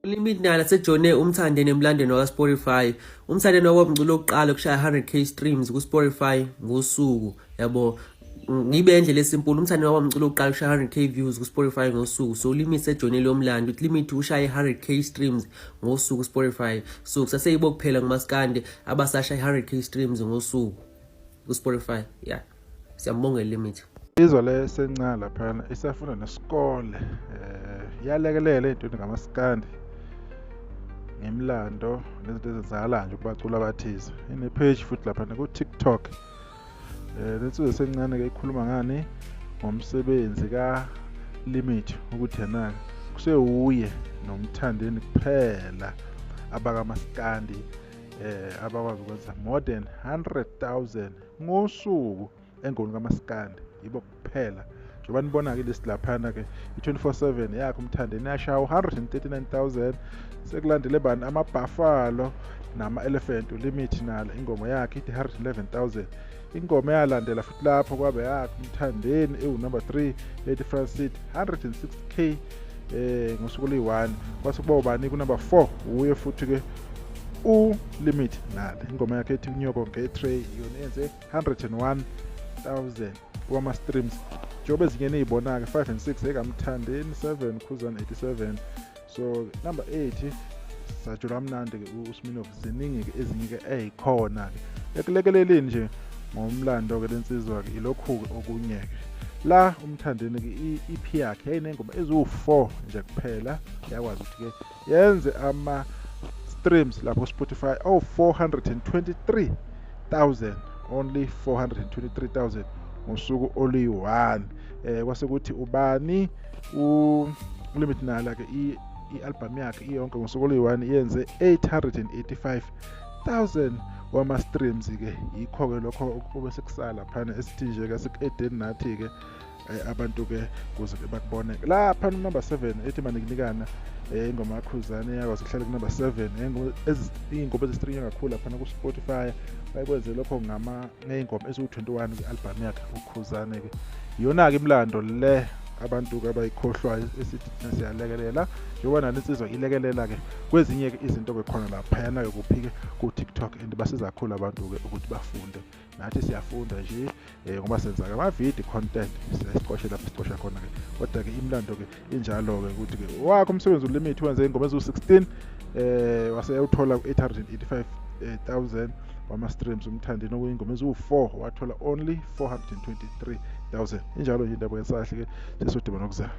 Limit nala sejone umthande nemlandweni wakwa-Spotify. Umthande nomculo wokuqala ukushaya 100k streams ku-Spotify ngosuku, yabo. Ngibe indlela esimpulu, umthande nomculo wokuqala ukushaya 100k views ku-Spotify ngosuku. So limit sejone lo mlando, limit ushaye 100k streams ngosuku ku-Spotify. So kusaseyibo kuphela nguMaskandi abasashaya 100k streams ngosuku ku-Spotify. Yeah. Siyambonga limit. Izwa le sencane laphana isafuna nesikole yalekelela ey'ntweni ngamaskandi ngemlando nezinto ezenzakalayo nje kubaculi abathize. Ine-page futhi laphana ku-TikTok. Lensizwa esencane-ke ikhuluma ngani ngomsebenzi ka-Limit ukuthi yena kusewuye nomthandeni kuphela abakamaskandi abakwazi ukwenza more than 100,000 ngosuku engoni kamaskandi. Yibo kuphela njengoba nibona-ke list laphana-ke i-24/7 yakhe umthandeni yashaya 139,000. Sekulandele bani amaBuffalo nama-Elephant Limit nalo ingoma yakhe ithi 111,000. ingoma yalandela futhi lapho kwabe yakhe umthandeni ewu-number 3 ethi Francid 106k ngosuku oluyi-1. Kwase kuba ubani ku-number 4 uye futhi-ke uLimit nalo ingoma yakhe ethi Nyoko Ngetray yona yenze 101,000 wama-streams. Njengoba ezinye niyibona-ke 5 and 6 ekamthandeni 7 Khuzani 87. So number 8 sajula mnandi-ke uSminoff. Ziningi-ke ezinye-ke ey'khona-ke ekulekeleleni nje ngomlando-ke lensizwa-ke ilokhu-ke okunye-ke la umthandeni-ke i-EP yakhe yayinengoma eziwu-4 nje kuphela yakwazi ukuthi-ke yenze ama-streams lapho ku-Spotify 423,000, only 423,000 ngosuku oluyi-1. Kwase kuthi ubani uLimit nala-ke i-album yakhe iyonke ngosuku oluyi-1 yenze 885,000 wama-streams-ke. Yikho-ke lokho okube sekusala phana esithi nje-ke siku-edeni nathi-ke abantu-ke kuze bakubone-ke lapha number 7 ethi Manikinikana ingoma yaKhuzani yakwazi ukuhlala ku-number 7 iy'ngoma ezistrinywa kakhulu laphana ku-Spotify. Bayikwenze lokho ngey'ngoma eziwu-21 kwi-album yakhe uKhuzani-ke. Iyona-ke imlando le abantu-ke abayikhohlwayo esithi siyalekelela njengoba nale nsizwa ilekelela-ke kwezinye-ke izinto-ke khona laphayana-ke kuphi-ke ku-TikTok and basiza kakhulu abantu-ke ukuthi bafunde. Nathi siyafunda nje ngoba senza-ke ama-video content siyasiqoshe lapho siqosha khona-ke. Kodwa-ke imlando-ke injalo-ke ukuthi-ke wakho umsebenzi uLimit wenze iy'ngoma eziwu-16 waseyawuthola ku-885,000 wama-streams. Umthandeni okuyingoma eziwu-4 wathola only 423,000. Injalo nje indaba yesahle-ke sesodima nokuzayo.